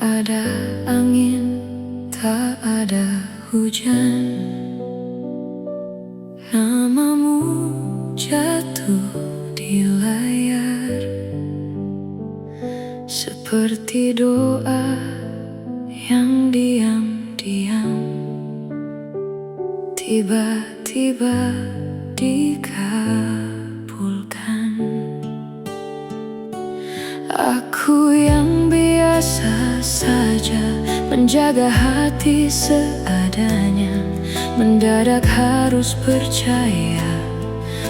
ada angin, tak ada hujan. Namamu jatuh di layar, seperti doa yang diam-diam tiba-tiba dikabulkan. Aku yang biasa saja menjaga hati seadanya, mendadak harus percaya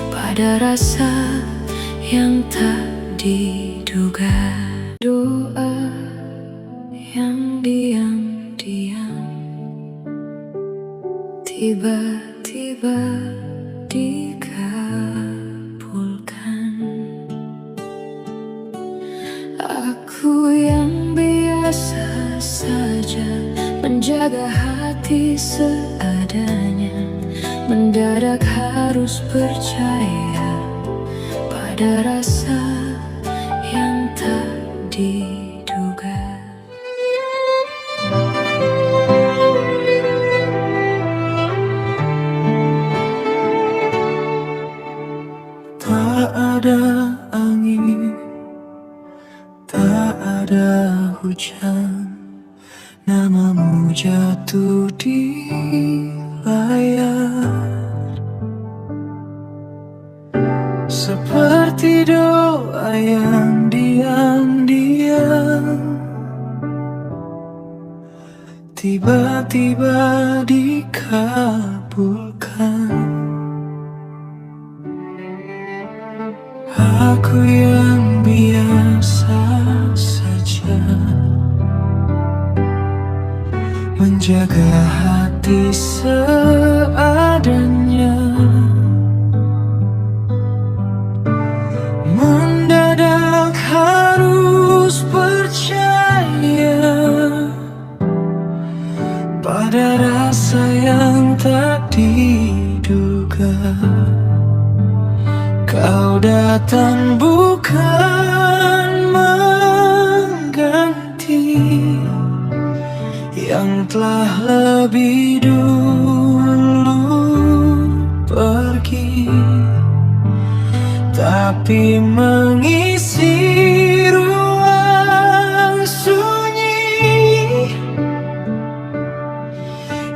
pada rasa yang tak diduga. Doa yang diam-diam tiba-tiba dikabulkan. Aku yang biasa saja menjaga hati seadanya, mendadak harus percaya pada rasa yang tak diduga. Tak ada angin, tak ada hujan, namamu jatuh di layar, seperti doa yang diam-diam tiba-tiba dikabulkan. Aku yang biasa saja menjaga hati seadanya, mendadak harus percaya pada rasa yang tak diduga. Kau datang bukan mengganti yang telah lebih dulu pergi, tapi mengisi ruang sunyi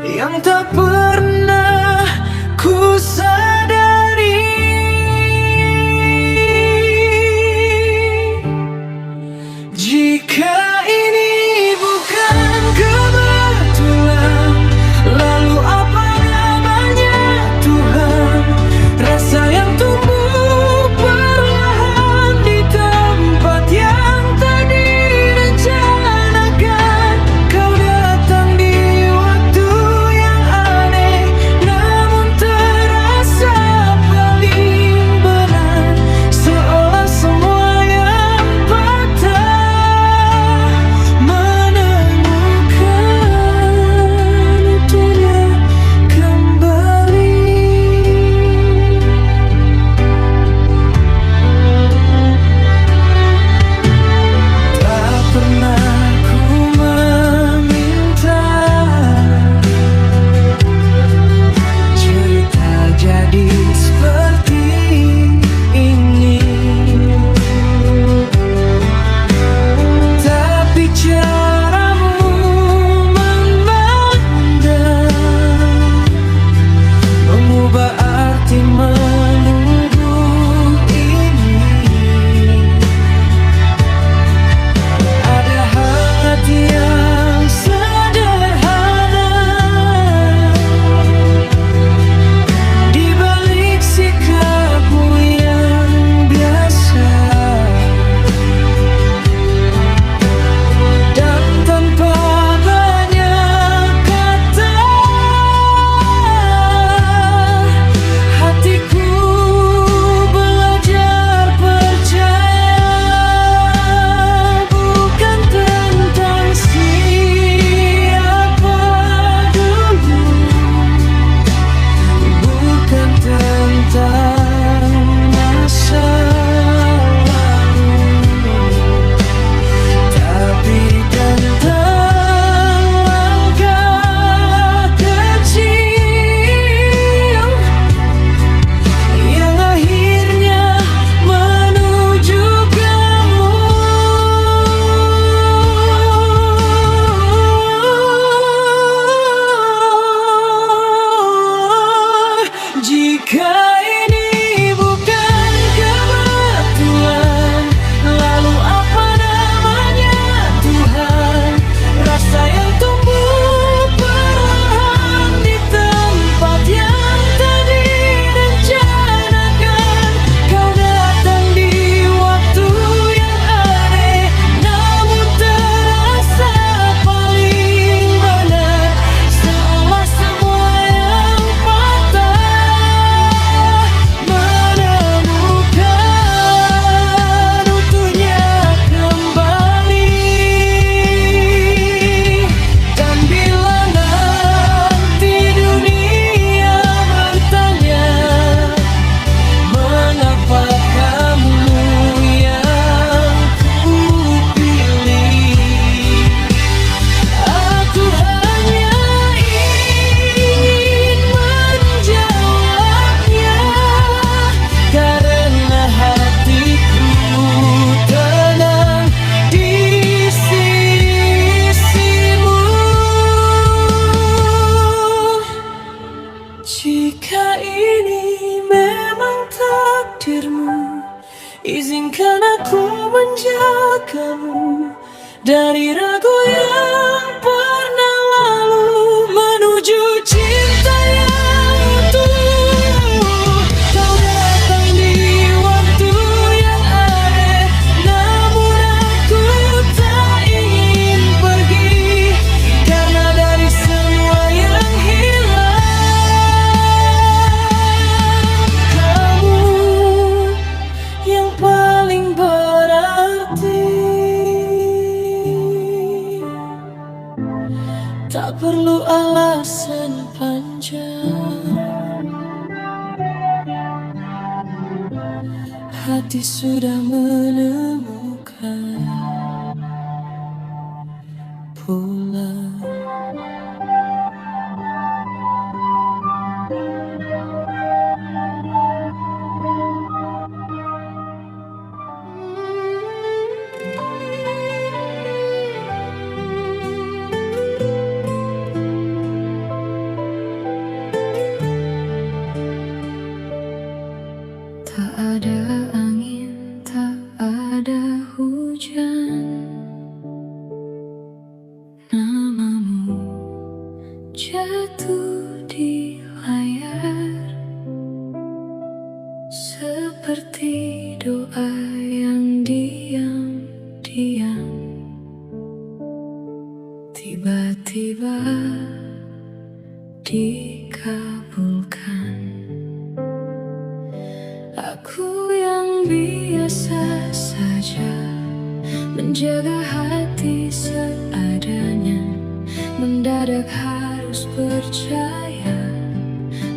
yang tak pernah ku sadari. Jika ini bukan kebetulan, lalu apa namanya Tuhan? Rasa yang tumbuh perlahan di tempat yang tak direncanakan. Kau datang di waktu yang aneh, namun terasa paling benar, seolah semua yang patah lagu yang pernah lalu menuju cinta yang utuh. Kau datang di waktu yang aneh, namun aku tak ingin pergi, karena dari semua yang hilang, kamu yang paling berarti. Tak perlu alasan panjang, hati sudah menemukan pulang. Tak ada angin, tak ada hujan, namamu jatuh di layar, seperti doa yang diam-diam tiba-tiba dikabulkan. Aku yang biasa saja menjaga hati seadanya, mendadak harus percaya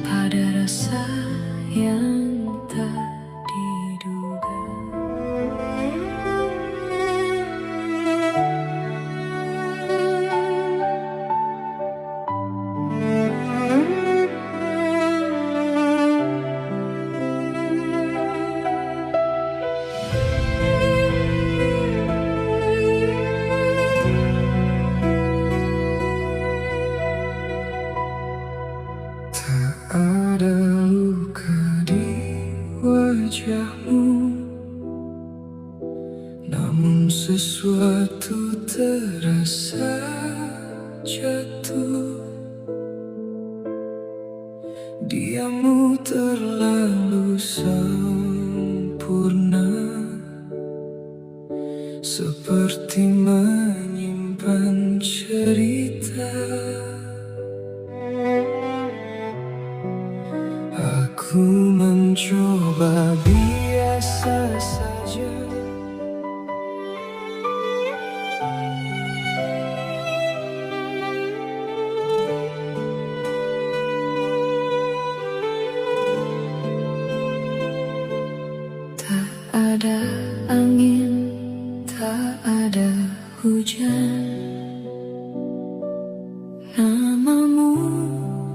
pada rasa yang tak diduga. Ada luka di wajahmu, namun sesuatu terasa jatuh. Diammu terlalu sempurna, seperti menyimpan cerita. Aku mencoba biasa saja, Tak ada angin, tak ada hujan, namamu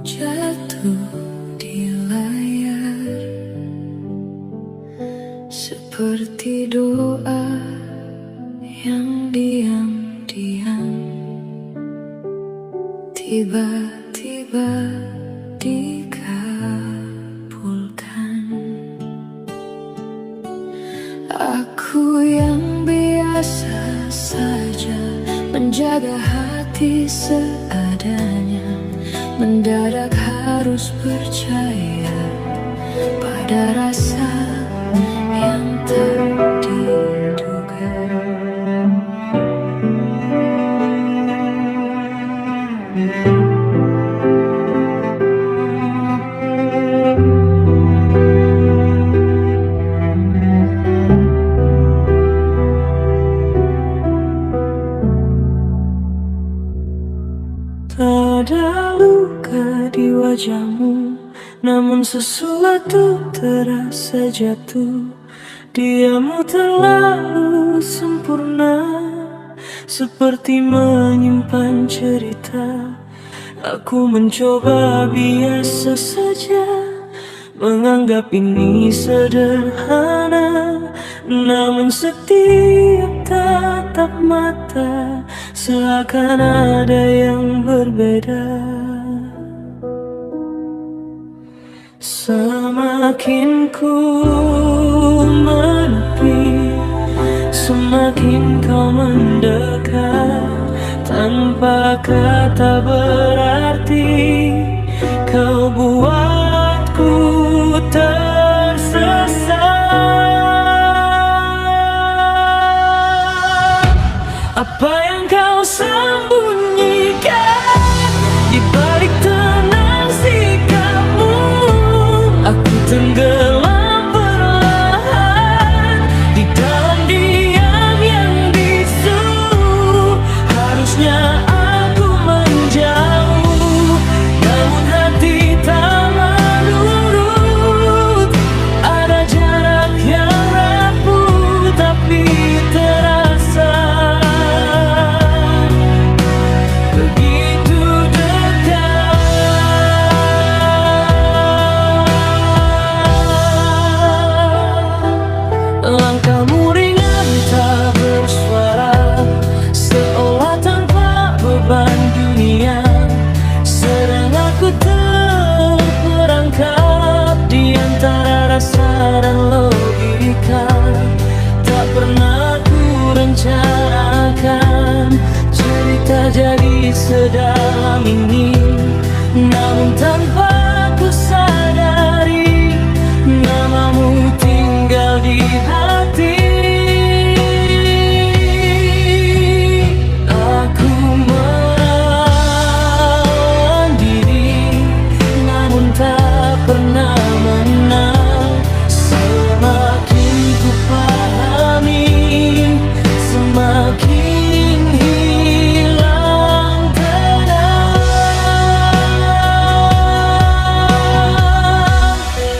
jatuh di layar, seperti doa yang diam-diam tiba-tiba dikabulkan. Aku yang biasa saja menjaga hati seadanya, mendadak harus percaya pada rasa yang tak diduga. tak ada luka di wajahmu, namun sesuatu terasa jatuh. Diammu terlalu sempurna, seperti menyimpan cerita. Aku mencoba biasa saja, menganggap ini sederhana, namun setiap tatap mata seakan ada yang berbeda. Semakin ku menepi, semakin kau mendekat. tanpa kata berarti. Kau buatku tersesat. Apa yang kau sembunyikan di balik tenang sikapmu? Aku tenggelam perlahan di dalam diam yang bisu. Harusnya aku menjauh, namun hati tak menurut. Ada jarak yang rapuh tapi terasa begitu dekat. Langkahmu ringan tak bersuara, seolah tanpa beban dunia. Sedang aku terperangkap di antara rasa dan logika. Tak pernah ku rencanakan cerita jadi sedalam ini, namun tanpa ku sadari namamu tinggal di hati. Aku menahan diri, namun tak pernah menang. Semakin ku pahami, semakin hilang tenang.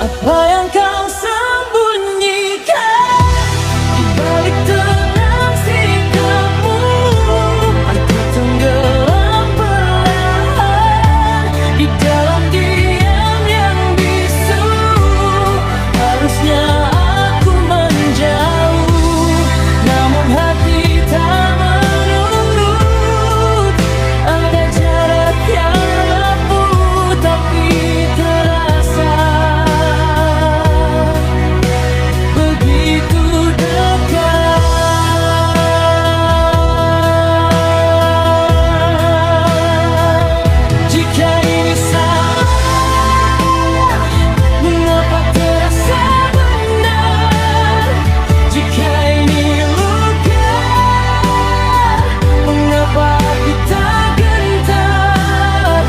Apa yang kau sembunyikan di balik tenang sikapmu? Aku tenggelam perlahan di dalam diam yang bisu. Harusnya aku menjauh, namun hati tak menurut. Ada jarak yang rapuh tapi terasa begitu dekat. Jika ini salah, mengapa terasa benar? Jika ini luka, mengapa aku tak gentar?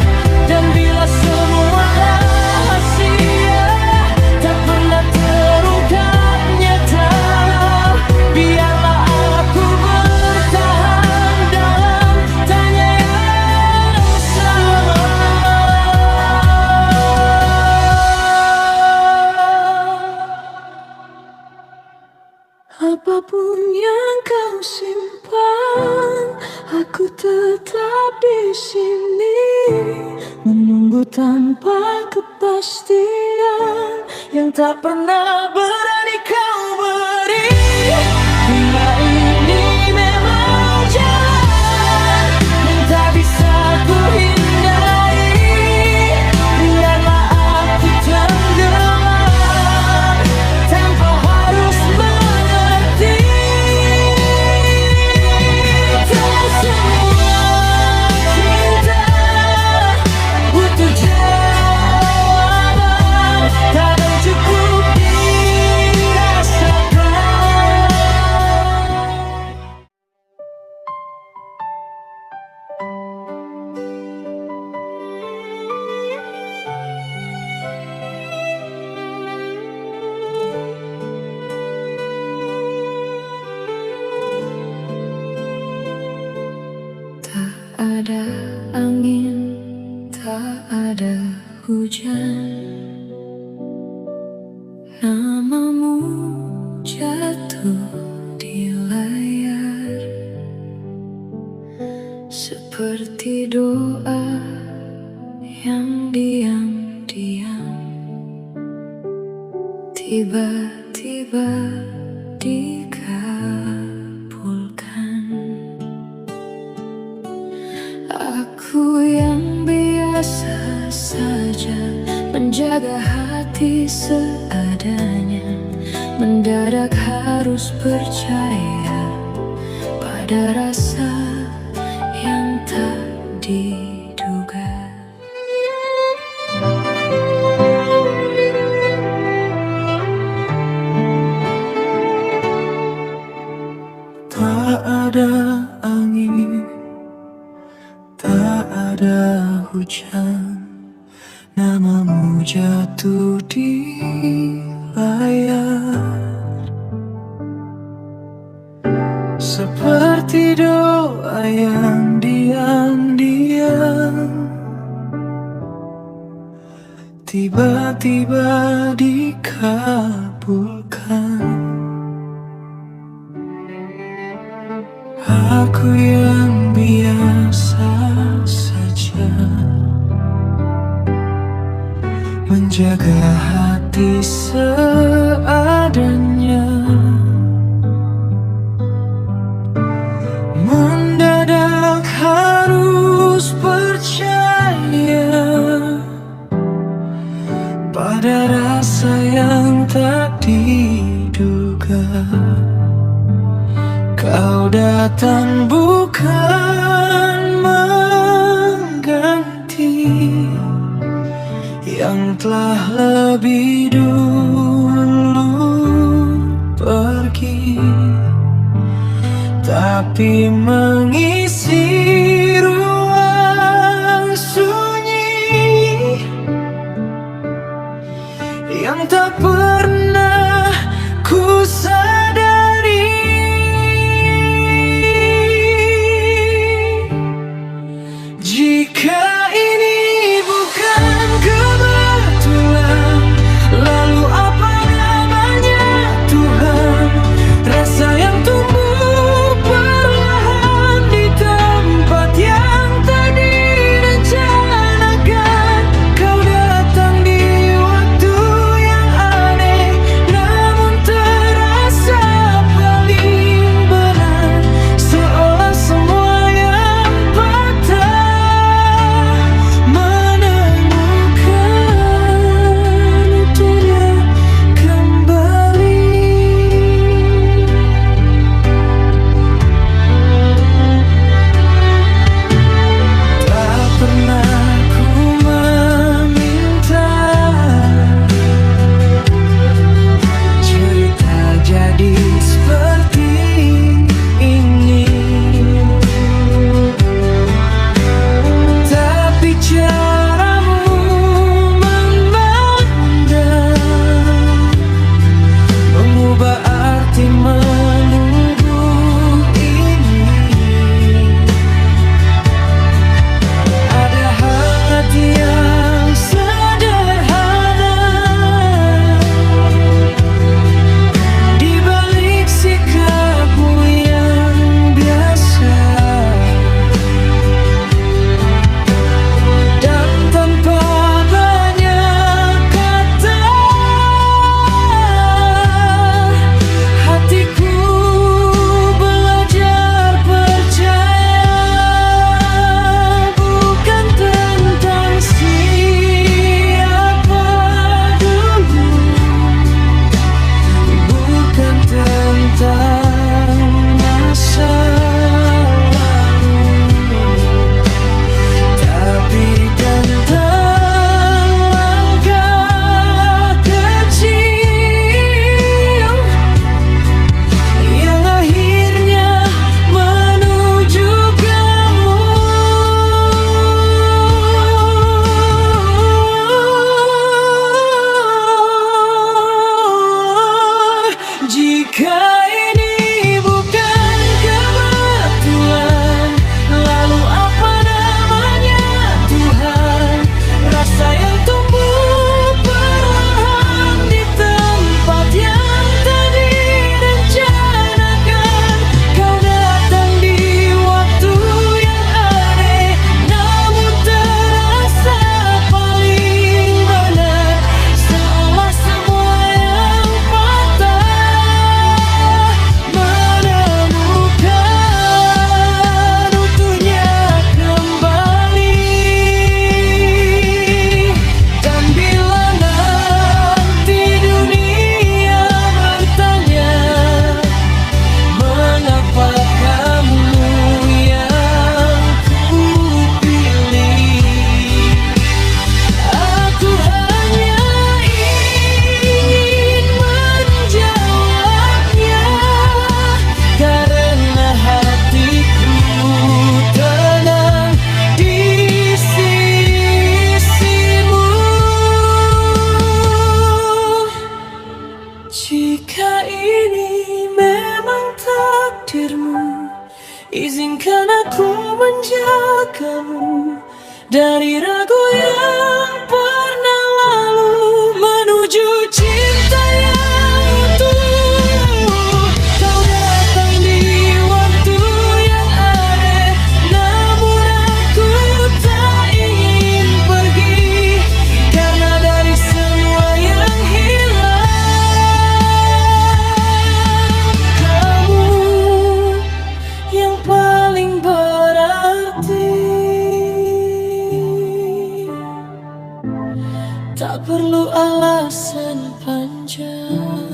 Dan bila semua rahasia tak pernah terungkap nyata, biarlah aku bertahan dalam tanya yang sama. Apapun yang kau simpan, aku tetap di sini menunggu tanpa kepastian yang tak pernah berani kau beri. Bila ini memang jalan yang tak bisa ku hindari, biarlah aku tenggelam tanpa harus mengerti. Tak semua cinta butuh jawaban, kadang cukup dirasakan. Tak ada angin, tak ada hujan, namamu jatuh di layar seperti doa yang diam-diam tiba-tiba dikabulkan. Aku yang biasa saja menjaga hati seadanya, mendadak harus percaya pada rasa yang tak diduga. Tak ada angin, tak ada hujan, namamu jatuh di layar. Seperti doa yang diam-diam tiba-tiba dikabulkan. Aku yang biasa saja menjaga hati seadanya. Mendadak harus percaya pada rasa yang tak diduga. Kau datang bukan mengganti yang telah lebih menjagamu dari ragu yang pernah lalu menuju cinta yang utuh. Kau datang di waktu yang ada, namun aku tak ingin pergi, karena dari semua yang hilang, kamu yang paling berarti. Tak perlu alasan panjang,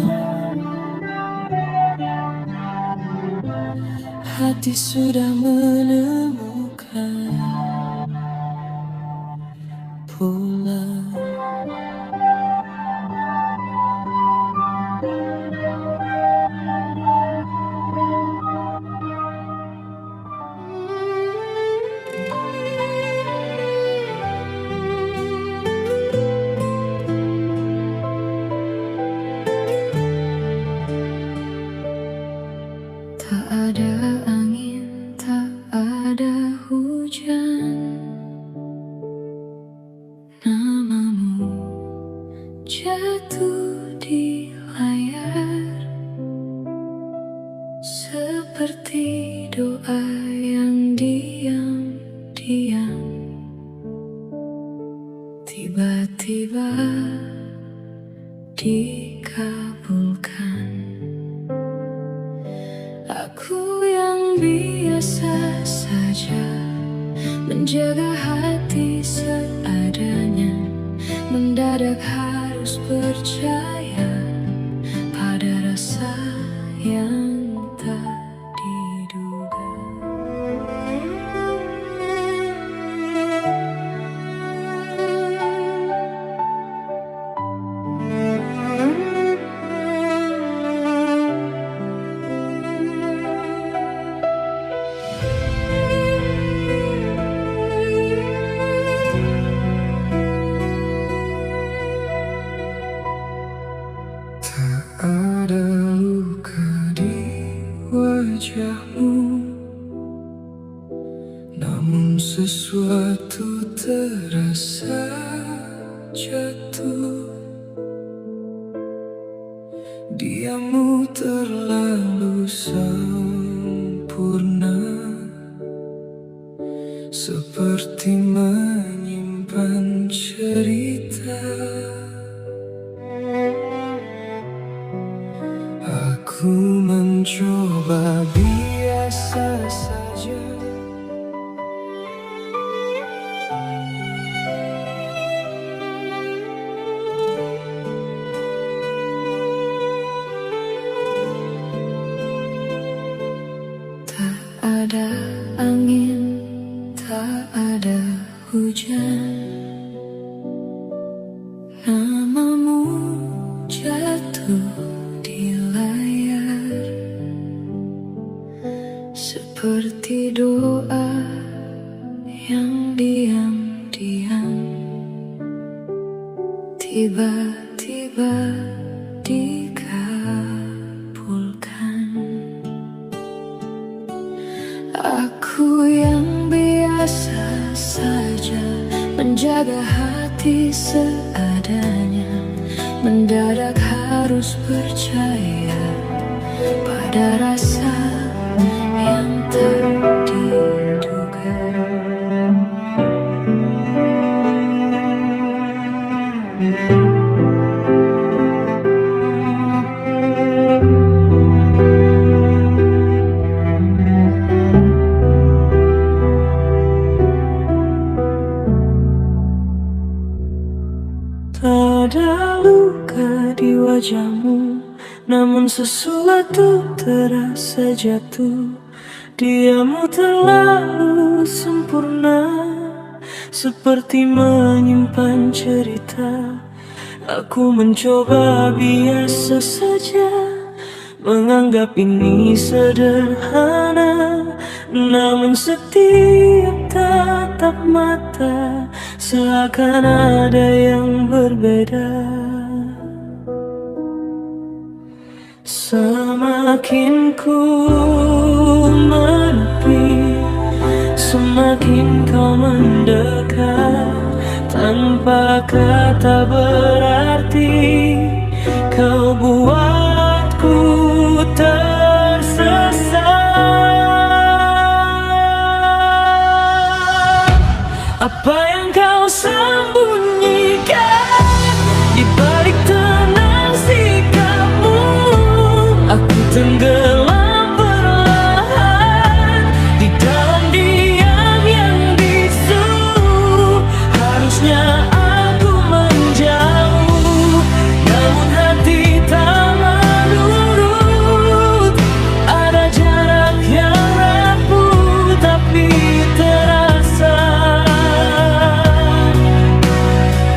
hati sudah menemukan pulang. Tak ada angin, tak ada hujan, namamu jatuh di layar, seperti doa yang diam-diam tiba-tiba dikabulkan. Aku yang biasa saja menjaga hati seadanya, mendadak harus percaya pada rasa yang tak diduga. Ada luka di wajahmu, namun sesuatu terasa jatuh. Diammu terlalu sempurna, seperti menyimpan cerita. Aku mencoba biasa saja, Tak ada angin, tak ada hujan, namamu jatuh di layar, seperti doa yang diam-diam tiba-tiba dikabulkan. Aku yang biasa saja menjaga hati seadanya, mendadak harus percaya pada rasa yang tak diduga. tak ada luka di wajahmu, namun sesuatu terasa jatuh. Diammu terlalu sempurna, seperti menyimpan cerita. Aku mencoba biasa saja, menganggap ini sederhana, namun setiap tatap mata seakan ada yang berbeda. Semakin ku menepi, semakin kau mendekat. Tanpa kata berarti kau buatku tersesat. Apa yang kau sembunyikan di balik tenang sikapmu? Aku tenggelam perlahan di dalam diam yang bisu. Harusnya aku menjauh, namun hati tak menurut. Ada jarak yang rapuh tapi terasa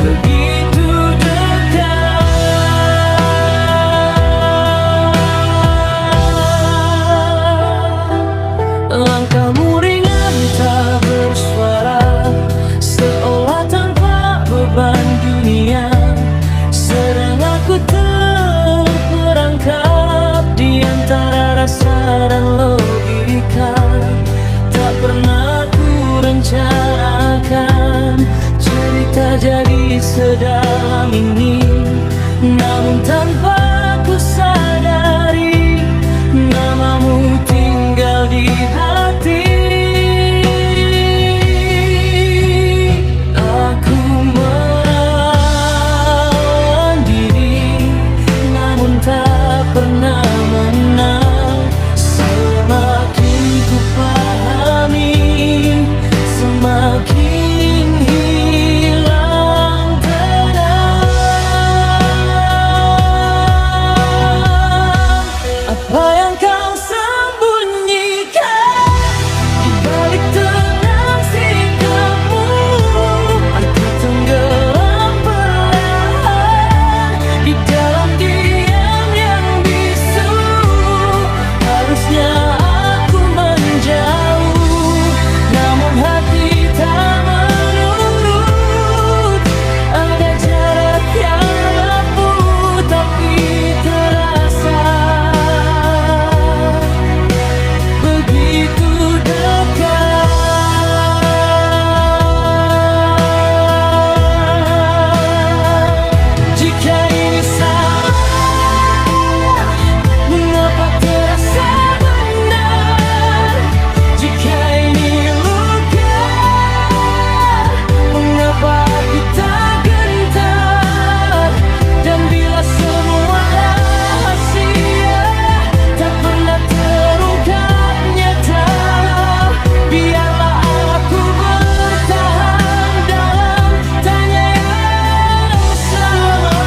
begitu dekat. Langkahmu ringan tak bersuara, seolah tanpa beban dunia. Sedang aku terperangkap di antara rasa dan logika. Tak pernah ku rencanakan cerita jadi sedalam ini, namun tanpa ku sadari namamu tinggal di hati. Aku melawan diri, namun tak pernah menang. Semakin ku pahami, semakin hilang tenang. Apa yang kau sembunyikan di balik tenang sikapmu? Aku tenggelam perlahan di dalam diam yang bisu. Harusnya aku menjauh, namun hati tak menurut. Ada jarak yang rapuh tapi terasa begitu dekat. Jika ini salah, mengapa terasa benar? Jika ini luka, mengapa aku tak gentar? Dan bila semua rahasia tak pernah terungkap nyata, biarlah aku bertahan dalam tanya yang sama.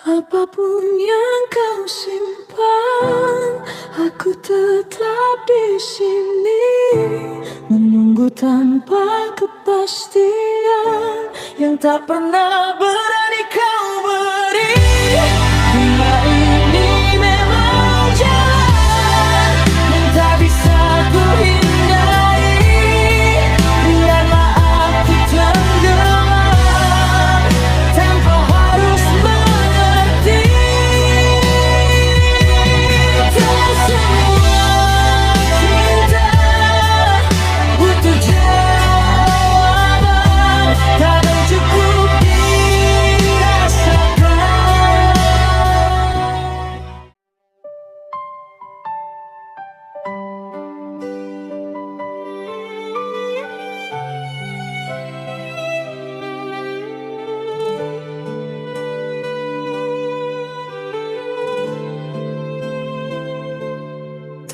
Apapun yang kau simpan, aku tetap di sini menunggu tanpa kepastian yang tak pernah berani kau beri. Bila ini memang jalan yang tak bisa ku hindari, biarlah aku tenggelam tanpa harus mengerti. Tak semua cinta butuh jawaban, kadang cukup dirasakan.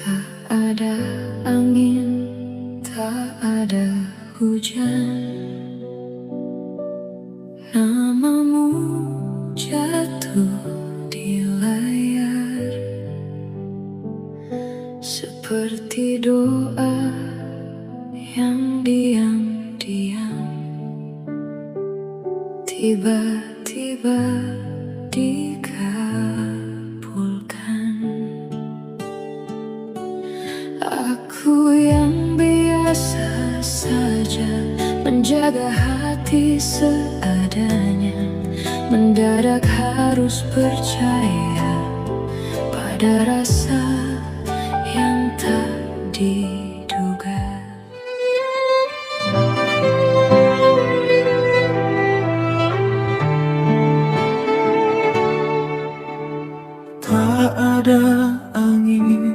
Tak ada angin, tak ada hujan, namamu jatuh di layar seperti doa yang diam-diam tiba-tiba dikabulkan. Aku yang biasa saja menjaga hati seadanya, mendadak harus percaya Ada rasa yang tak diduga. Tak ada angin,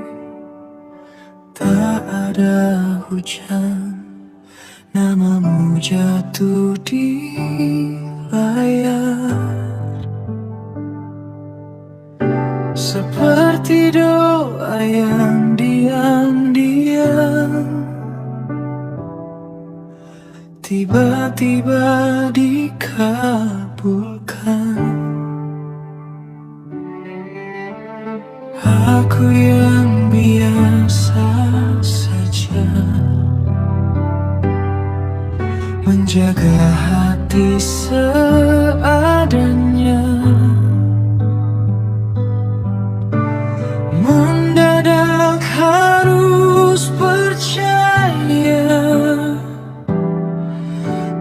tak ada hujan, namamu jatuh di layar. Seperti doa yang diam-diam tiba-tiba dikabulkan. Aku yang biasa saja menjaga hati seadanya. Mendadak harus percaya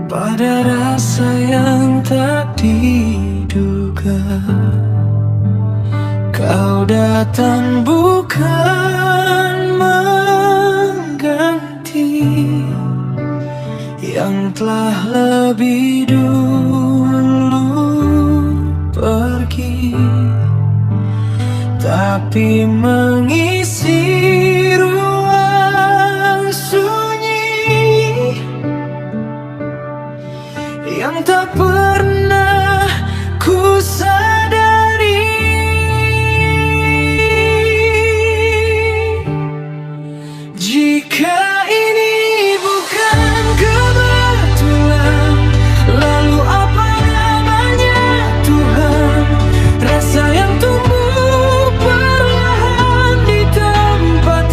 pada rasa yang tak diduga. Kau datang bukan mengganti yang telah lebih dulu pergi, tapi mengisi ruang sunyi yang tak pernah ku sadari. Jika ini bukan kebetulan, lalu apa namanya Tuhan? Rasa yang tumbuh perlahan di tempat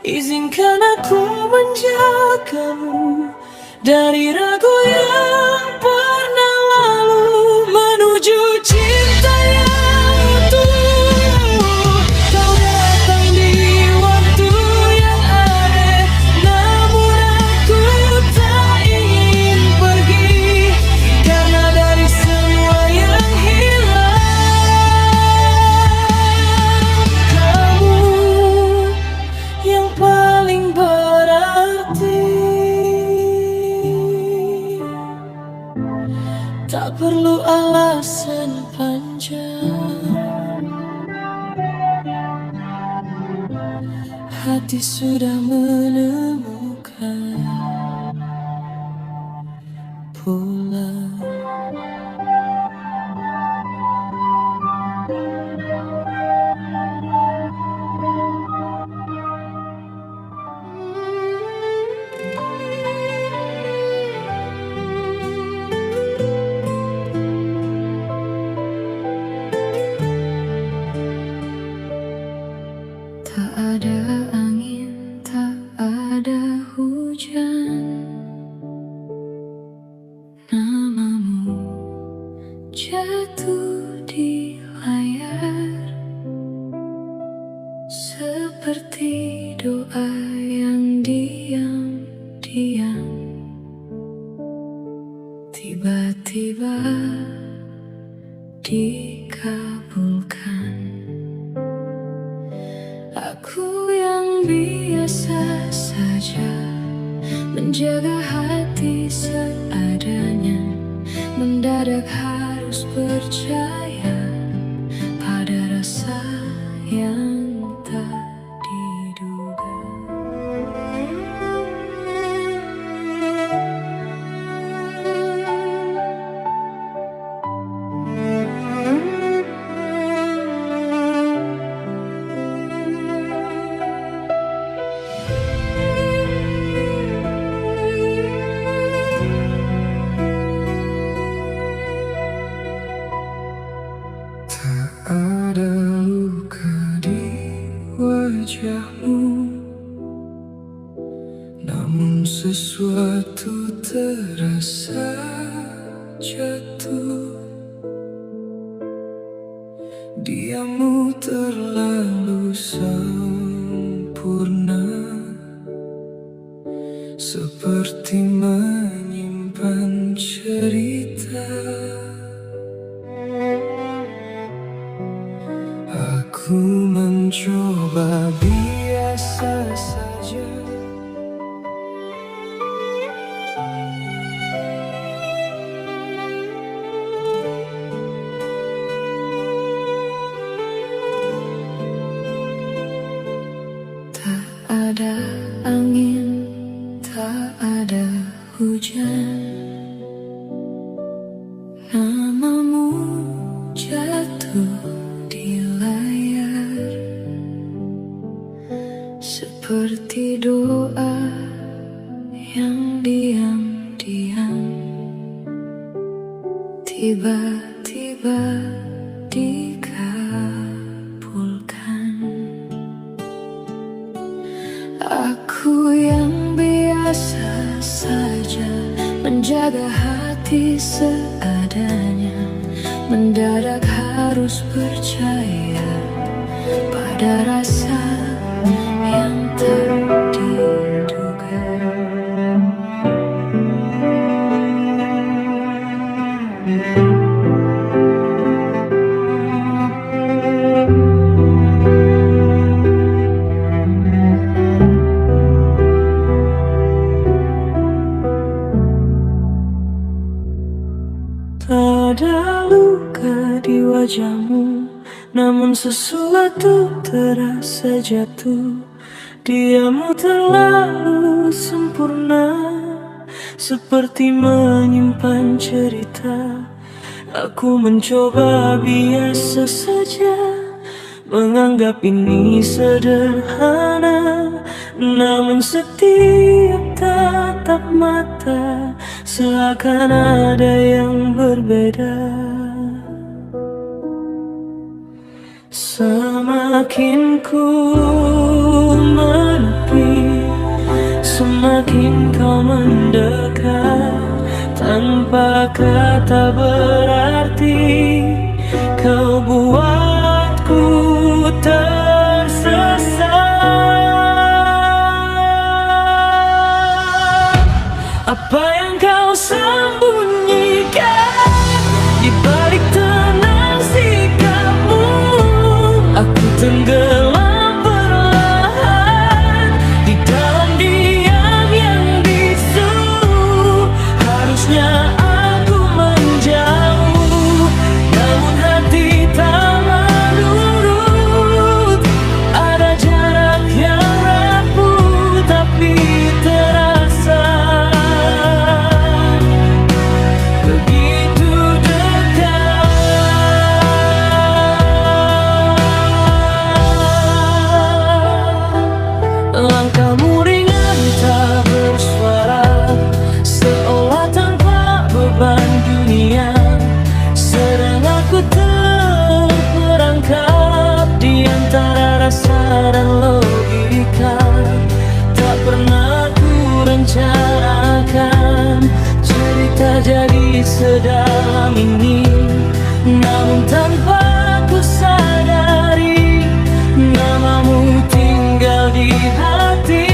Izinkan aku menjagamu dari ragu yang pernah lalu, menuju cinta yang utuh. Kau datang di waktu yang aneh, namun aku tak ingin pergi, karena dari semua yang hilang, kamu yang paling berarti. Tak perlu alasan panjang, hati sudah menemukan pulang. Tak ada angin, tak ada hujan, namamu jatuh di layar, seperti doa yang diam-diam tiba-tiba dikabulkan. Aku yang biasa saja menjaga hati seadanya, mendadak harus percaya pada rasa yang tak diduga. Ada luka di wajahmu, namun sesuatu terasa jatuh. Diammu terlalu sempurna, seperti menyimpan cerita. Aku mencoba biasa saja, Tak ada angin, tak ada hujan, namamu jatuh di layar, seperti doa yang diam-diam tiba-tiba dikabulkan. Aku yang biasa saja menjaga hati seadanya, mendadak harus percaya pada rasa yang tak diduga. tak ada luka di wajahmu, namun sesuatu terasa jatuh. Diammu terlalu sempurna, seperti menyimpan cerita. Aku mencoba biasa saja, menganggap ini sederhana, namun setiap tatap mata seakan ada yang berbeda. Semakin ku menepi, Apa kata berarti kau buatku tersesat? Apa yang kau sembunyikan di balik tenang sikapmu? Aku tenggelam perlahan di dalam diam yang bisu. Harusnya aku menjauh, namun hati tak menurut. Ada jarak yang rapuh tapi terasa begitu dekat. Langkahmu ringan tak bersuara, seolah tanpa beban dunia. Sedang aku terperangkap di antara rasa dan logika. Tak pernah ku rencanakan cerita jadi sedalam ini, namun tanpa ku sadari namamu tinggal di hati.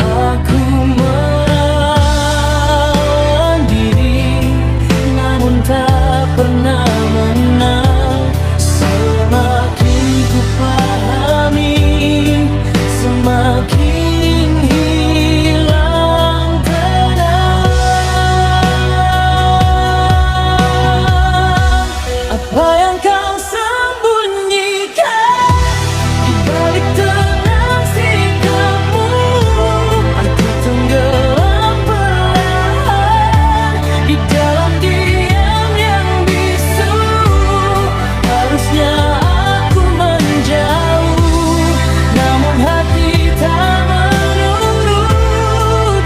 Aku melawan diri, namun tak pernah menang. Semakin ku pahami, semakin hilang tenang. Apa yang kau sembunyikan di balik tenang sikapmu? Aku tenggelam perlahan di dalam diam yang bisu. Harusnya aku menjauh, namun hati tak menurut.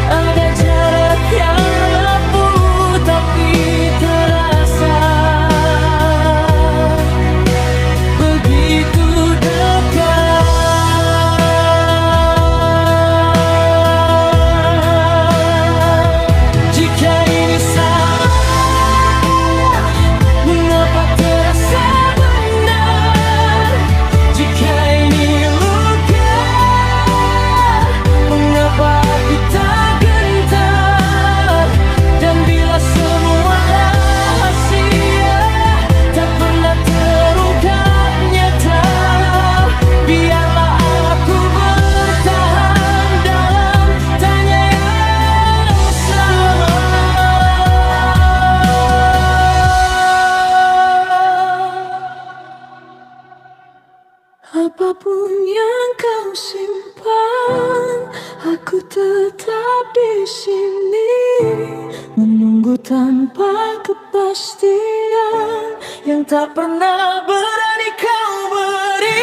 Ada jarak yang rapuh tapi terasa begitu dekat. Jika ini salah, mengapa terasa benar? Jika ini luka, mengapa aku tak gentar? Dan bila semua rahasia tak pernah terungkap nyata, biarlah aku bertahan dalam tanya yang sama. Apapun yang kau simpan, aku tetap di sini menunggu tanpa kepastian yang tak pernah berani kau beri.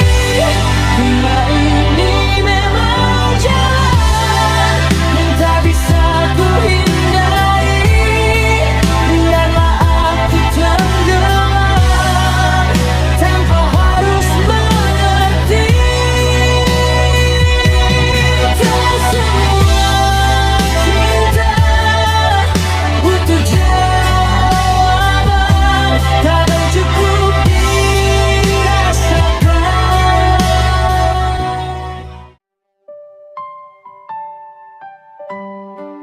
Dunia ini memang jalan yang tak bisa ku hindari. Biarlah aku tenggelam tanpa harus mengerti. Tak semua cinta butuh jawaban, kadang cukup dirasakan.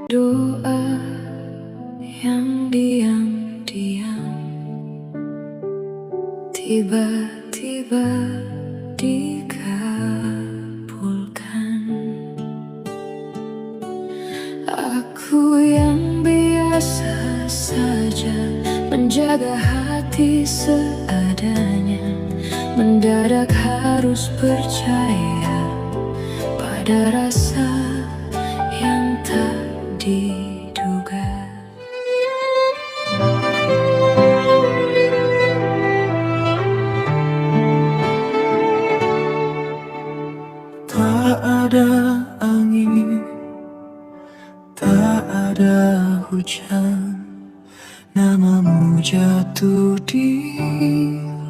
Doa yang diam-diam tiba-tiba dikabulkan. Aku yang biasa saja menjaga hati seadanya, mendadak harus percaya pada rasa yang tak diduga. Tak ada angin, tak ada hujan, namamu jatuh di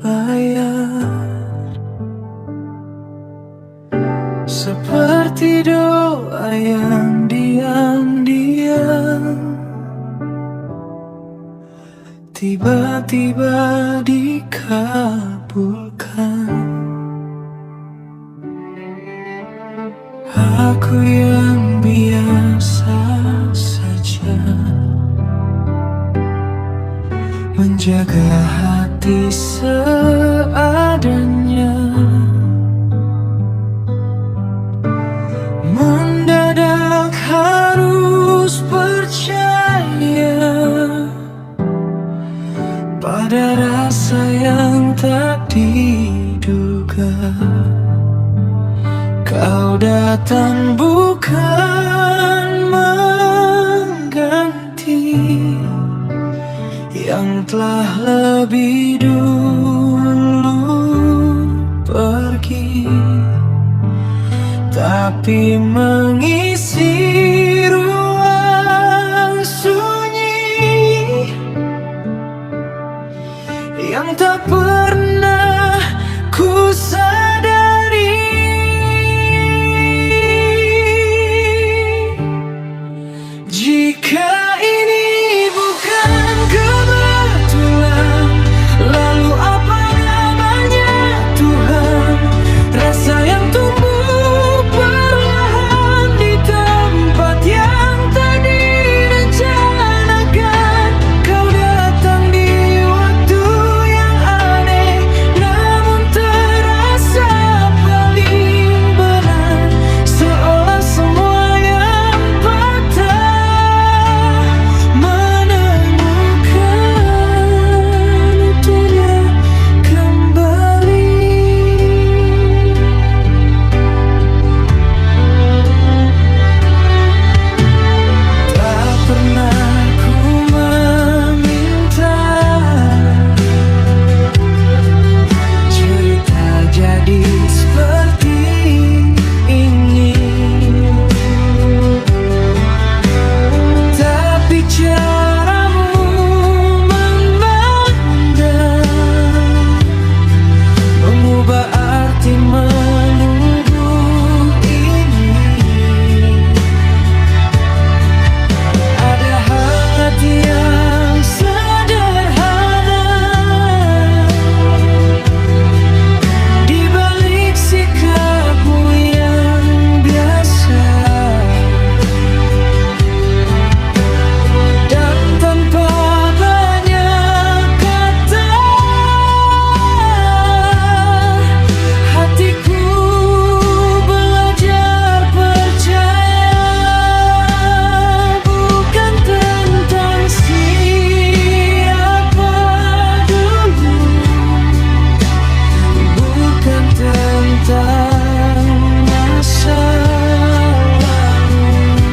layar. Seperti doa yang diam tiba-tiba dikabulkan. Aku yang biasa saja menjaga hati seadanya. Mendadak harus percaya pada rasa yang tak diduga. Kau datang bukan mengganti yang telah lebih dulu pergi, tapi mengisi ruang sunyi yang tak pernah ku sadari. Jika ini bukan kebetulan, lalu apa namanya Tuhan? Rasa yang tumbuh perlahan di tempat yang tak direncanakan. Kau datang di waktu yang aneh, namun terasa paling benar. Seolah semua yang patah menemukan utuhnya kembali. Tak pernah ku meminta cerita jadi seperti ini, tapi caramu memandang mengubah arti menunggu ini. Ada hangat yang sederhana di balik sikapmu yang biasa, dan tanpa banyak kata hatiku belajar percaya. Bukan tentang siapa dulu, bukan tentang masa lalu,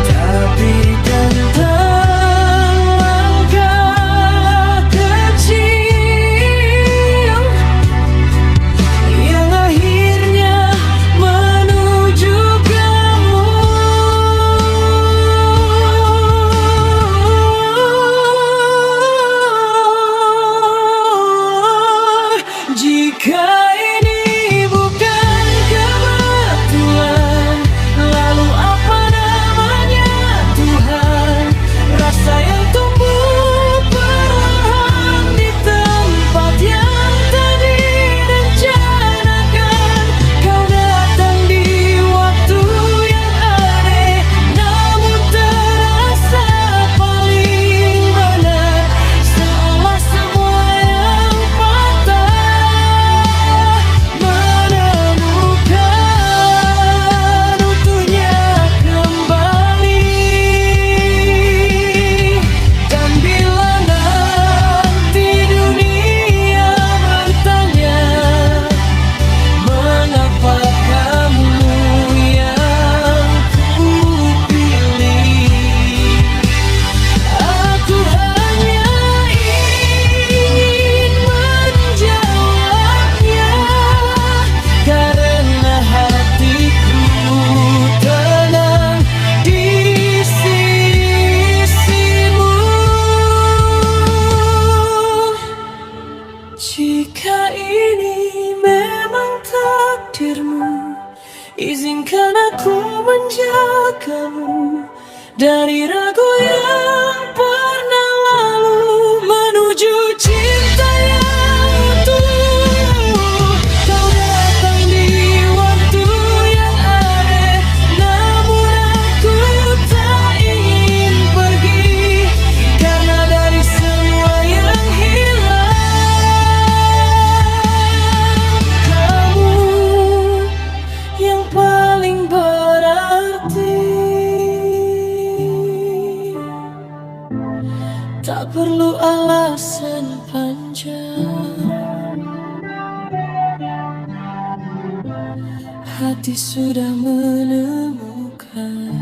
tapi tentang langkah kecil yang akhirnya menuju kamu. Jika ini bukan kebetulan, lalu apa namanya Tuhan? Rasa yang tumbuh perlahan di tempat yang tak direncanakan. Kau datang di waktu yang aneh, namun terasa paling benar. Seolah semua yang patah menemukan utuhnya kembali. Dan bila nanti dunia bertanya, mengapa kamu yang ku pilih, aku hanya ingin menjawabnya, karena hatiku tenang di sisimu. Jika ini memang takdirmu, izinkan aku menjagamu dari ragu yang pernah lalu. hati sudah menemukan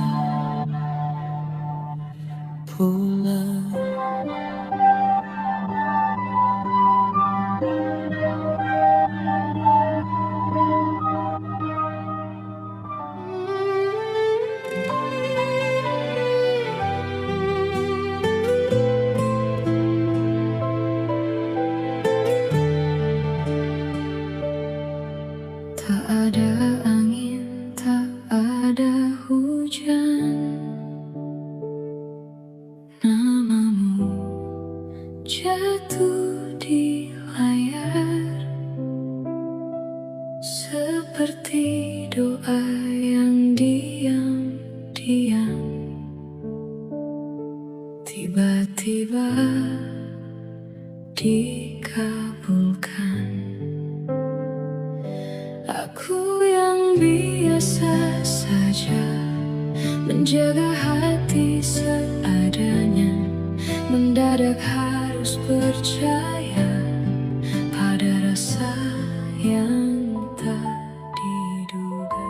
pulang. Tak ada angin, tak ada hujan, namamu jatuh di layar seperti doa yang diam-diam tiba-tiba dikabulkan. Aku yang biasa saja menjaga hati seadanya, mendadak harus percaya pada rasa yang tak diduga.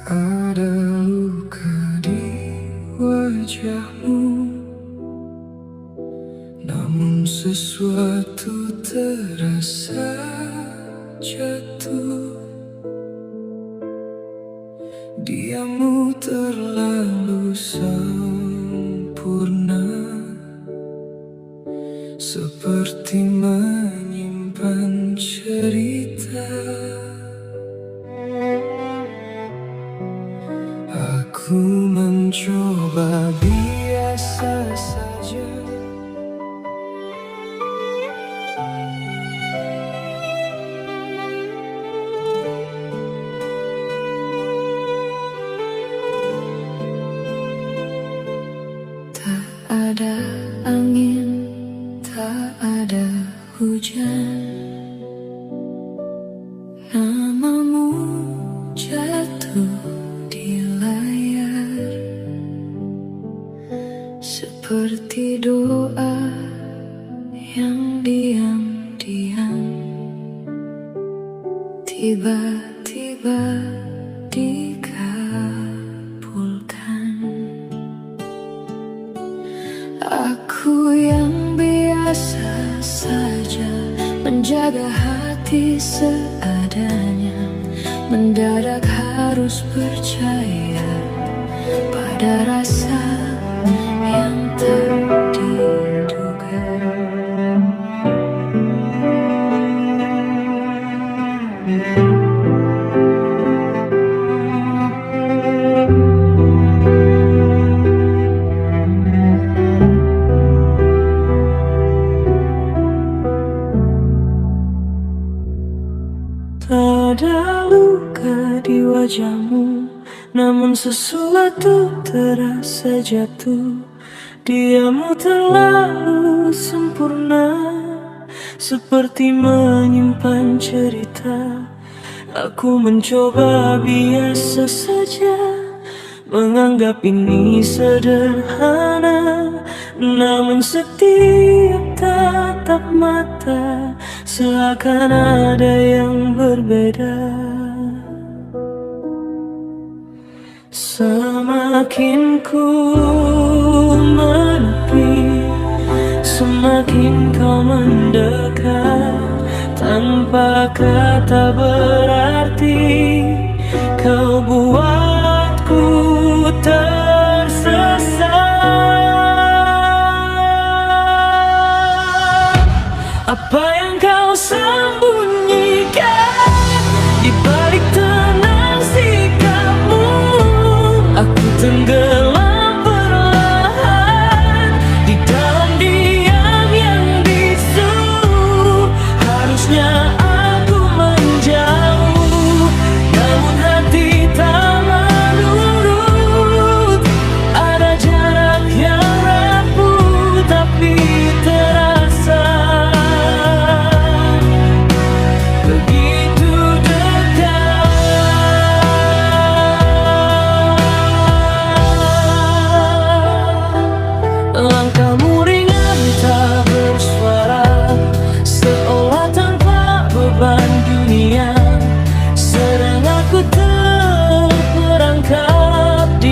Ada luka di wajahmu, namun sesuatu terasa jatuh. Diammu terlalu sempurna, seperti menyimpan cerita. Aku mencoba biasa saja, Tak ada angin, tak ada hujan, namamu jatuh di layar seperti doa yang diam-diam tiba-tiba dikabulkan. Aku yang biasa saja menjaga hati seadanya, mendadak harus percaya pada rasa yang tak diduga. tak ada luka di wajahmu, namun sesuatu terasa jatuh. Diammu terlalu sempurna, seperti menyimpan cerita. Aku mencoba biasa saja, menganggap ini sederhana, namun setiap tatap mata seakan ada yang berbeda. Semakin ku menepi, semakin kau mendekat. Tanpa kata berarti, kau buatku tersesat. Apa yang kau sembunyikan di balik tenang sikapmu? Aku tenggelam perlahan di dalam diam yang bisu. Harusnya aku menjauh, namun hati tak mau.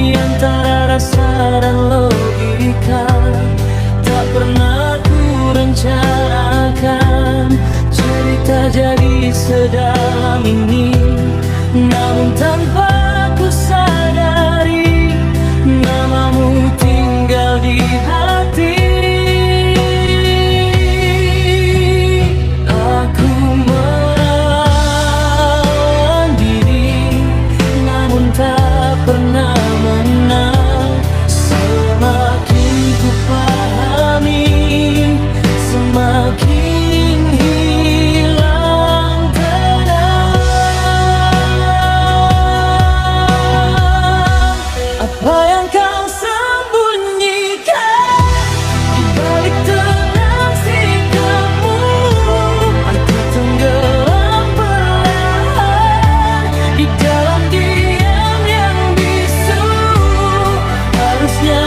di antara rasa dan logika. Tak pernah ku rencanakan cerita jadi sedalam ini, namun tanpa ku sadari namamu tinggal di hati. Aku melawan diri, namun tak pernah menang. Semakin ku pahami, semakin hilang tenang. Apa yang kau sembunyikan di balik tenang sikapmu? Aku tenggelam perlahan di dalam diam yang bisu. Harusnya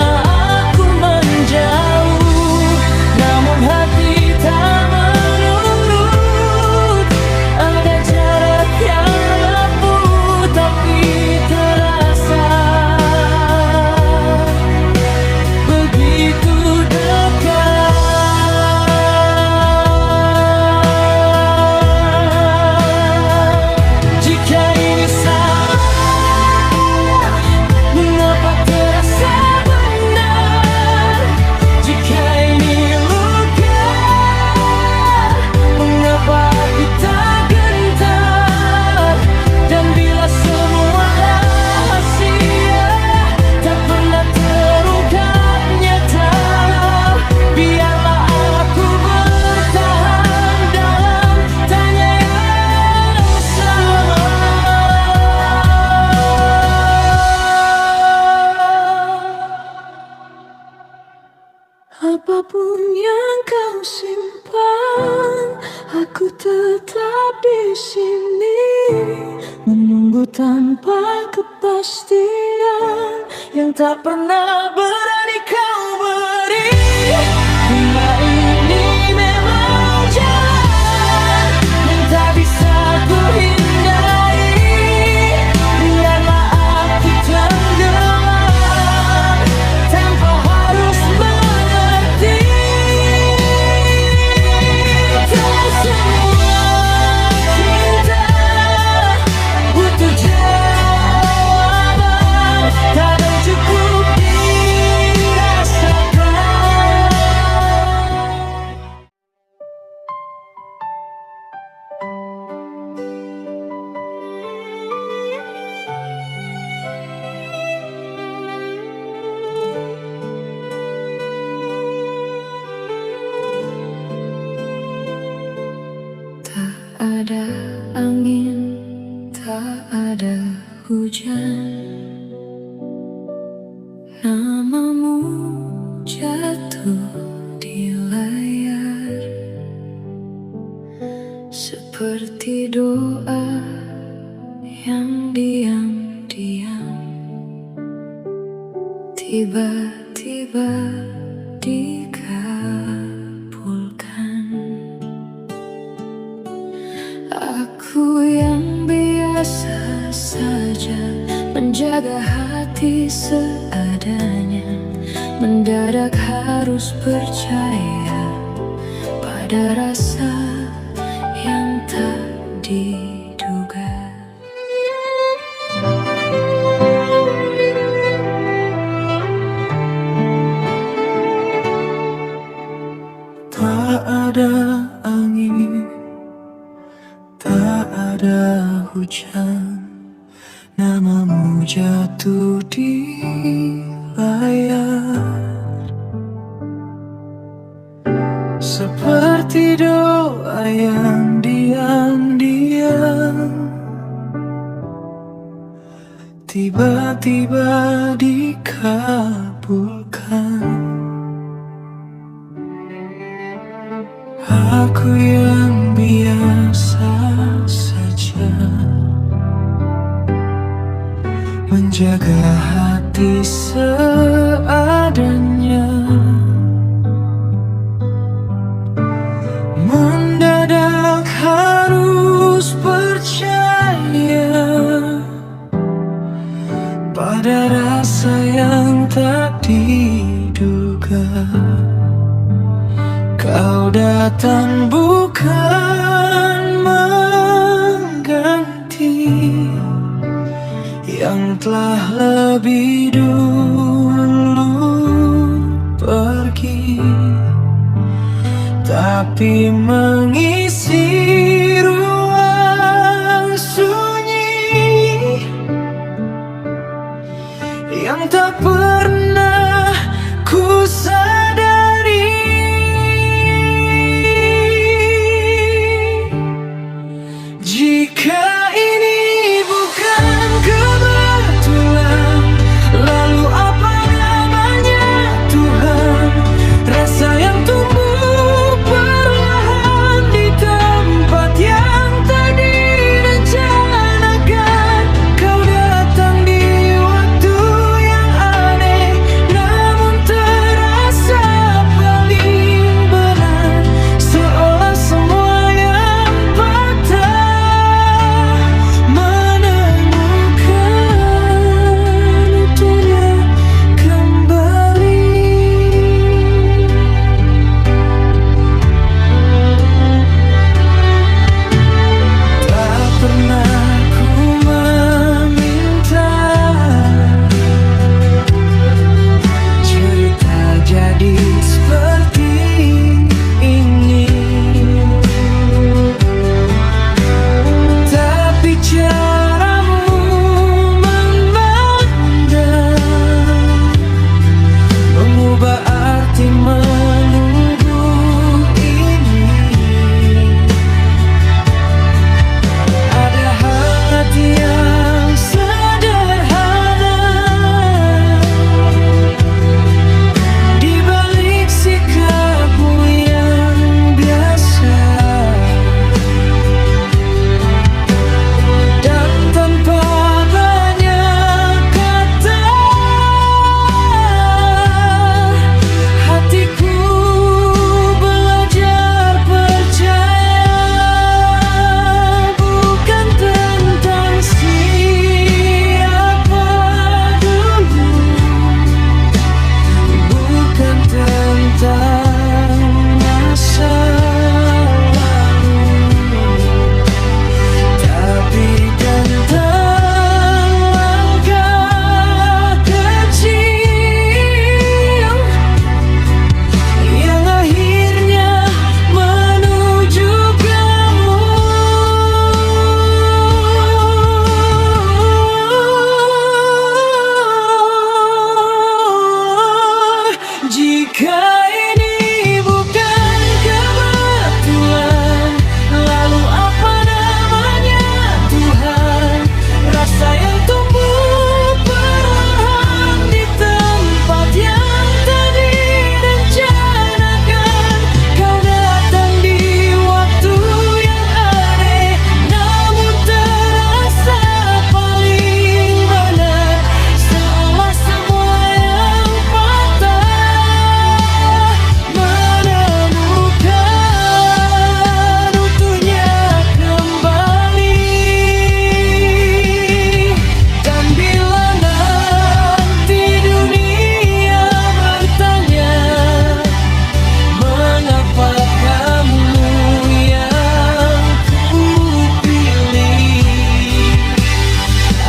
aku menjauh, namun hati tak menurut. Ada jarak yang rapuh tapi terasa begitu dekat. Jika ini salah, mengapa terasa benar? Jika ini luka, mengapa aku tak gentar? Dan bila semua rahasia tak pernah terungkap nyata, biarlah aku bertahan dalam tanya yang sama. Apapun yang kau simpan, aku tetap di sini menunggu tanpa kepastian yang tak pernah berani kau beri. Bila ini memang jalan yang tak bisa ku hindari, biarlah aku tenggelam tanpa harus mengerti. Tak semua cinta butuh jawaban, kadang cukup dirasakan. Tak ada angin, tak ada hujan, namamu jatuh di layar seperti doa yang diam-diam tiba-tiba dikabulkan. Aku yang biasa saja menjaga hati seadanya, mendadak harus percaya pada rasa yang tak diduga. Tak ada angin, tak ada hujan, namamu jatuh di layar seperti doa yang diam-diam tiba-tiba dikabulkan. Aku yang biasa saja menjaga hati seadanya, mendadak harus percaya pada rasa rasa yang tak diduga. Kau datang bukan mengganti yang telah lebih dulu pergi, tapi mengisi ruang sunyi yang tak pernah ku sadari. Jika ini bukan kebetulan, lalu apa namanya Tuhan? Rasa yang tumbuh perlahan di tempat yang tak direncanakan. Kau datang di waktu yang aneh, namun terasa paling benar. Seolah semua yang patah menemukan utuhnya kembali. Tak pernah ku meminta cerita jadi seperti ini, tapi caramu memandang mengubah arti menunggu ini. Ada hangat yang sederhana di balik sikapmu yang biasa, dan tanpa banyak kata hatiku belajar percaya. Bukan tentang siapa dulu, bukan tentang masa lalu, tapi tentang langkah kecil yang akhirnya menuju kamu. Jika ini bukan kebetulan, lalu apa namanya Tuhan? Rasa yang tumbuh perlahan di tempat yang tak direncanakan. Kau datang di waktu yang aneh, namun terasa paling benar. Seolah semua yang patah menemukan utuhnya kembali. Dan bila nanti dunia bertanya, mengapa kamu yang kupilih,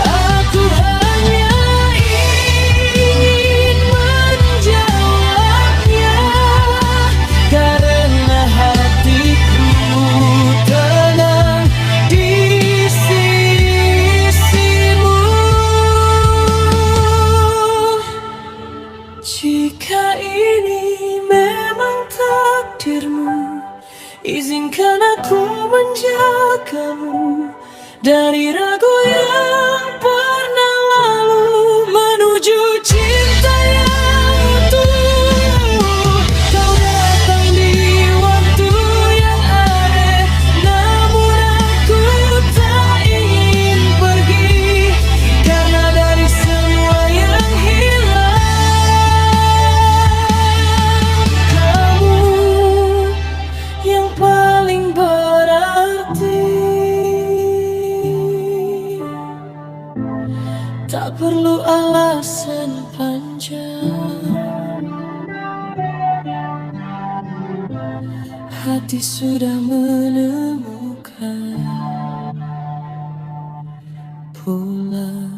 aku hanya ingin menjawabnya, karena hatiku tenang di sisimu. Jika ini memang takdirmu, izinkan aku menjagamu dari ragu yang pernah lalu menuju cinta yang utuh. Kau datang di waktu yang aneh, namun aku tak ingin pergi, karena dari semua yang hilang, kamu yang paling berarti. Tak perlu hati sudah menemukan pulang.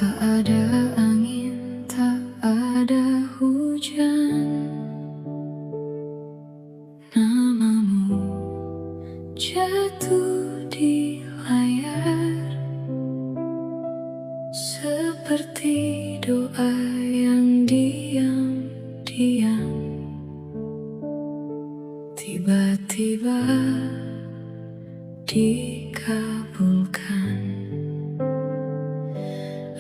Tak ada angin, tak ada hujan, namamu jatuh di layar seperti doa yang diam-diam tiba-tiba dikabulkan.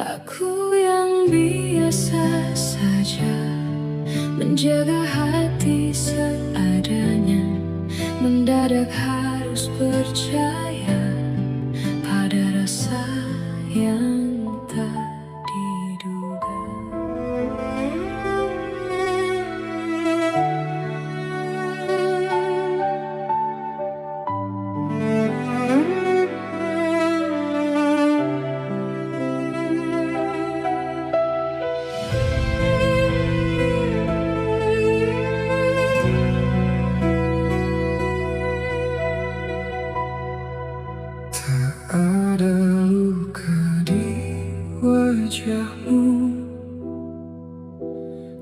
Aku yang biasa saja menjaga hati seadanya, mendadak harus percaya pada rasa yang tak diduga. Ada luka di wajahmu,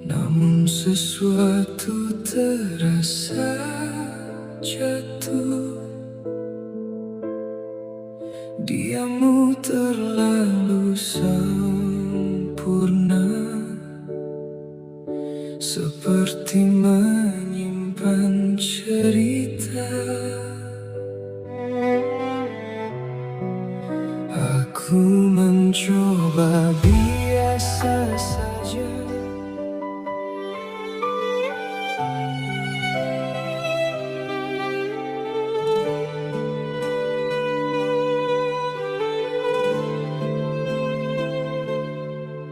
namun sesuatu terasa jatuh. Diammu terlalu sempurna, seperti menyimpan cerita. Aku mencoba biasa saja,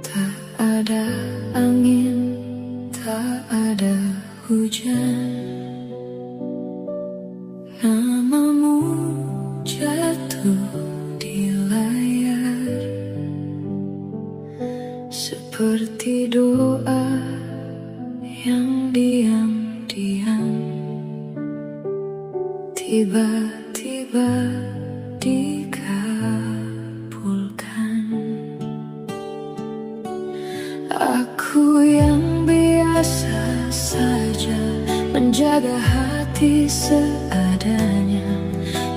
Tak ada angin, tak ada hujan, namamu jatuh di layar seperti doa yang diam-diam tiba-tiba dikabulkan. Aku yang biasa saja menjaga hati seadanya,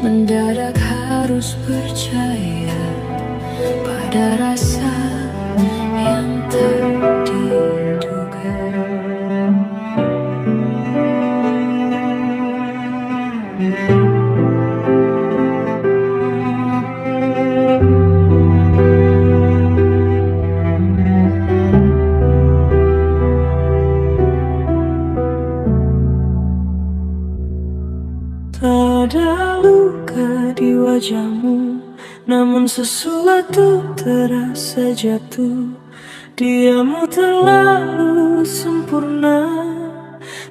mendadak harus percaya pada rasa yang tak diduga. tak ada luka di wajahmu, namun sesuatu terasa jatuh. Diammu terlalu sempurna,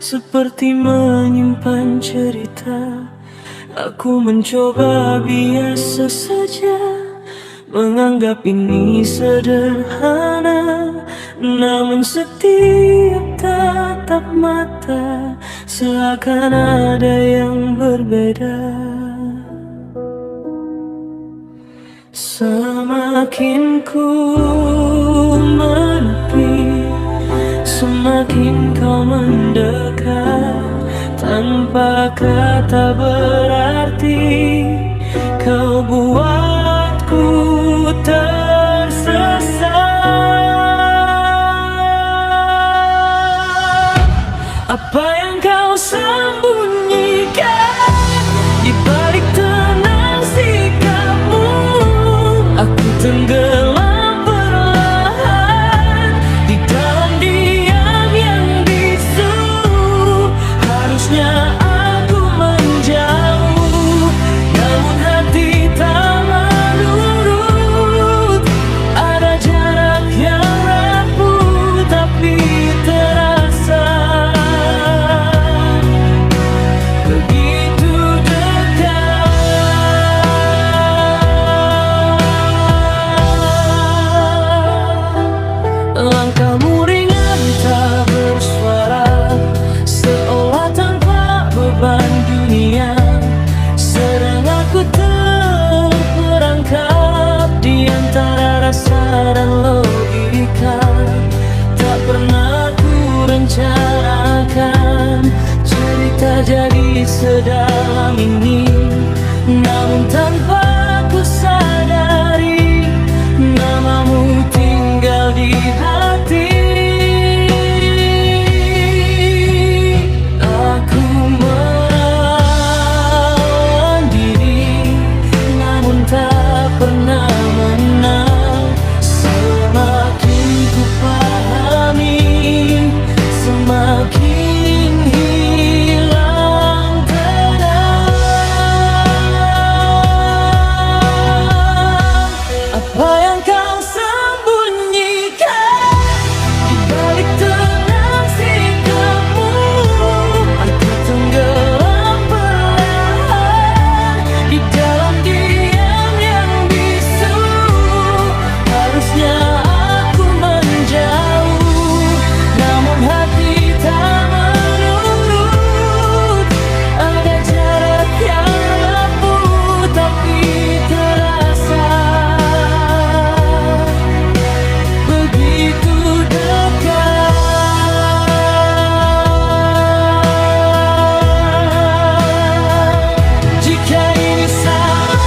seperti menyimpan cerita. Aku mencoba biasa saja, menganggap ini sederhana, namun setiap tatap mata seakan ada yang berbeda. Semakin ku menepi, semakin kau mendekat. Tanpa kata berarti, kau buatku tersesat. Apa yang kau sembunyikan di balik tenang sikapmu? Aku tenggelam perlahan di dalam diam yang bisu. Harusnya aku menjauh, namun hati tak rasa dan logika. Tak pernah ku rencanakan cerita jadi sedalam ini. Namun tanpa ku sadari, namamu tinggal di hati. Aku merawat diri, namun tak pernah menang. Semakin ku pahami, semakin hilang tenang. Apa yang kau sembunyikan di balik tenang sikapmu? Aku tenggelam perlahan di dalam diam yang bisu. Harusnya aku menjauh, namun hati tak menurut. Ada jarak yang rapuh tapi terasa begitu dekat. Jika ini salah,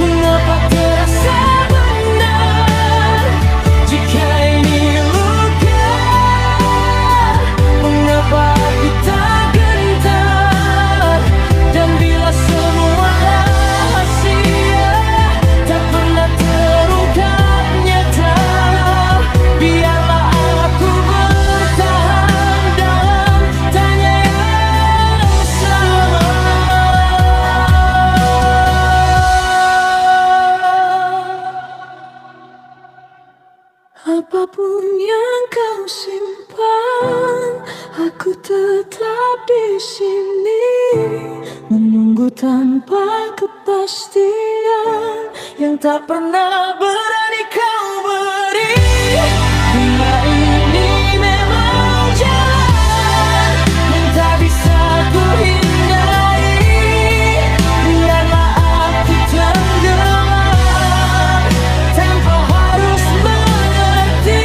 mengapa terasa benar? Jika ini luka, mengapa aku tak gentar? Dan bila semua rahasia tak pernah terungkap nyata, biarlah aku bertahan dalam tanya yang sama. Apapun yang kau simpan, aku tetap di sini menunggu tanpa kepastian yang tak pernah berani kau beri. Bila ini memang jalan yang tak bisa ku hindari, biarlah aku tenggelam tanpa harus mengerti.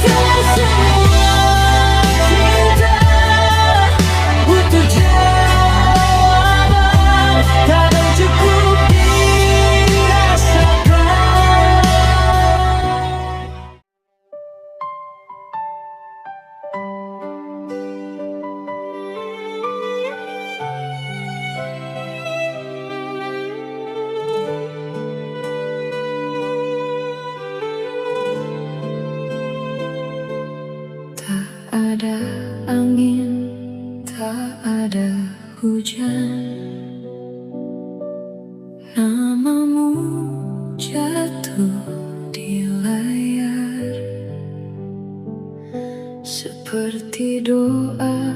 Tak semua cinta butuh jawaban, kadang cukup dirasakan. Tak ada angin, tak ada hujan, namamu jatuh di layar seperti doa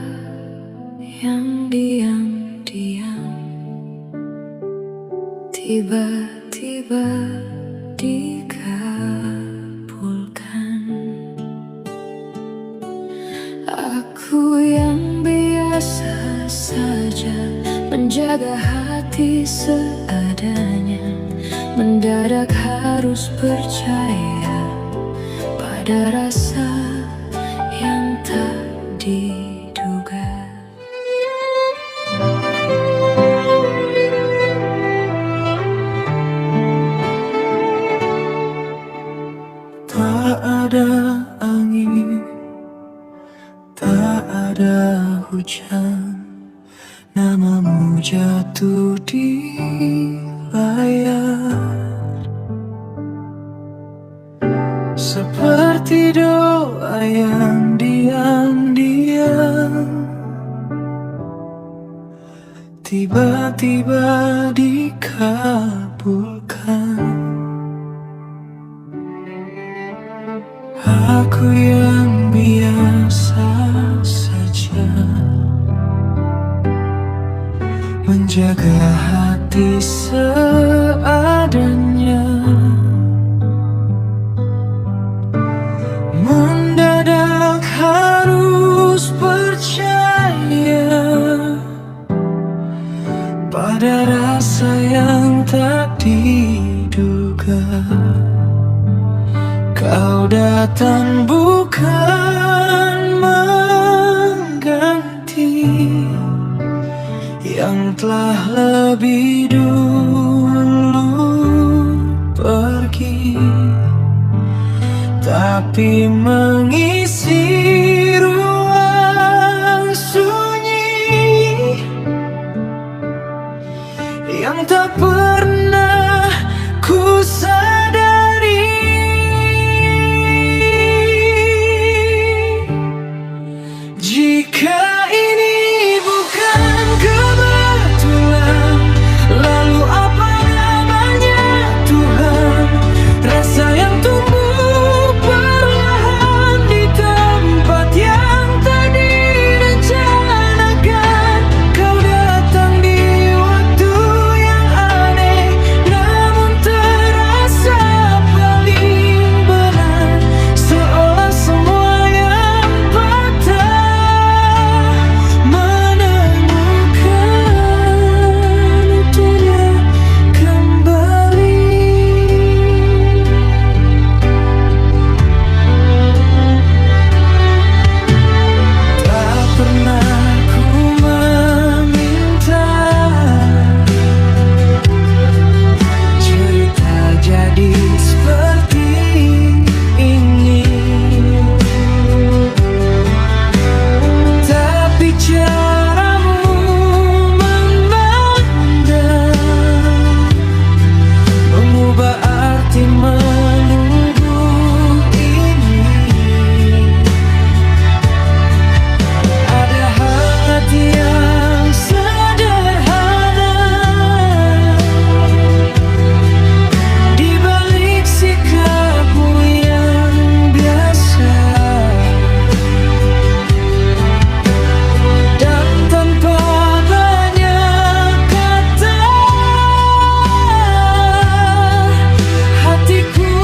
yang diam-diam tiba-tiba dikabulkan. Aku yang biasa saja menjaga hati seadanya, mendadak harus percaya pada rasa yang tak diduga. Tak ada angin, tak ada hujan, namamu jatuh di layar seperti doa yang diam-diam tiba-tiba dikabulkan. Aku yang biasa saja menjaga hati seadanya, mendadak harus percaya pada rasa yang tak diduga. Kau datang bukan mengganti yang telah lebih dulu pergi, tapi mengisi ruang sunyi yang tak pernah ku sadari. Jika ini bukan kebetulan, lalu apa namanya Tuhan? Rasa yang tumbuh perlahan di tempat yang tak direncanakan. Kau datang di waktu yang aneh, namun terasa paling benar. Seolah semua yang patah menemukan utuhnya kembali. Tak pernah ku meminta cerita jadi seperti ini, tapi caramu memandang mengubah arti menunggu ini. Ada hangat yang sederhana di balik sikapmu yang biasa, dan tanpa banyak kata hatiku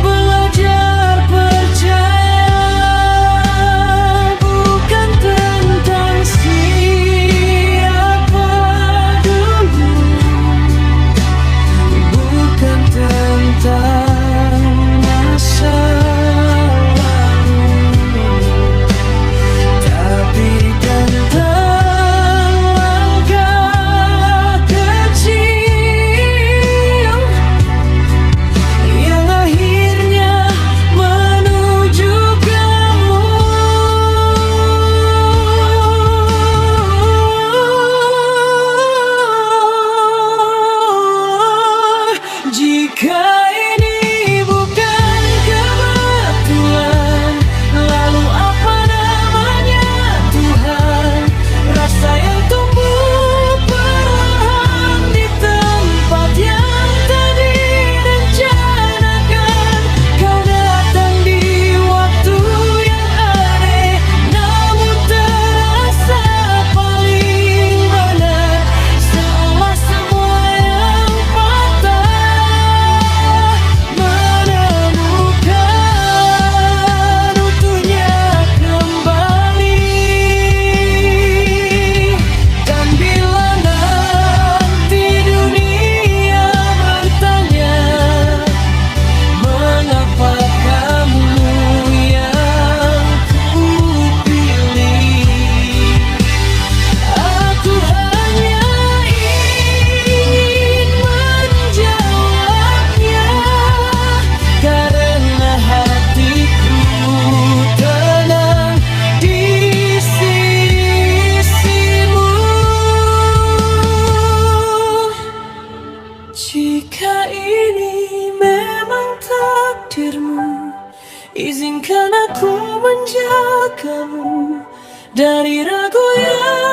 belajar percaya. Bukan tentang siapa dulu, bukan tentang masa lalu, tapi tentang langkah kecil yang akhirnya menuju kamu. Jika ini bukan kebetulan, lalu apa namanya Tuhan? Rasa yang tumbuh perlahan di tempat yang tak direncanakan. Kau datang di waktu yang aneh, namun terasa paling benar. Seolah semua yang patah menemukan utuhnya kembali. Dan bila nanti dunia bertanya, mengapa kamu yang kupilih, aku hanya ingin menjawabnya, karena hatiku tenang di sisimu. Jika ini memang takdirmu, izinkan aku menjagamu dari ragu yang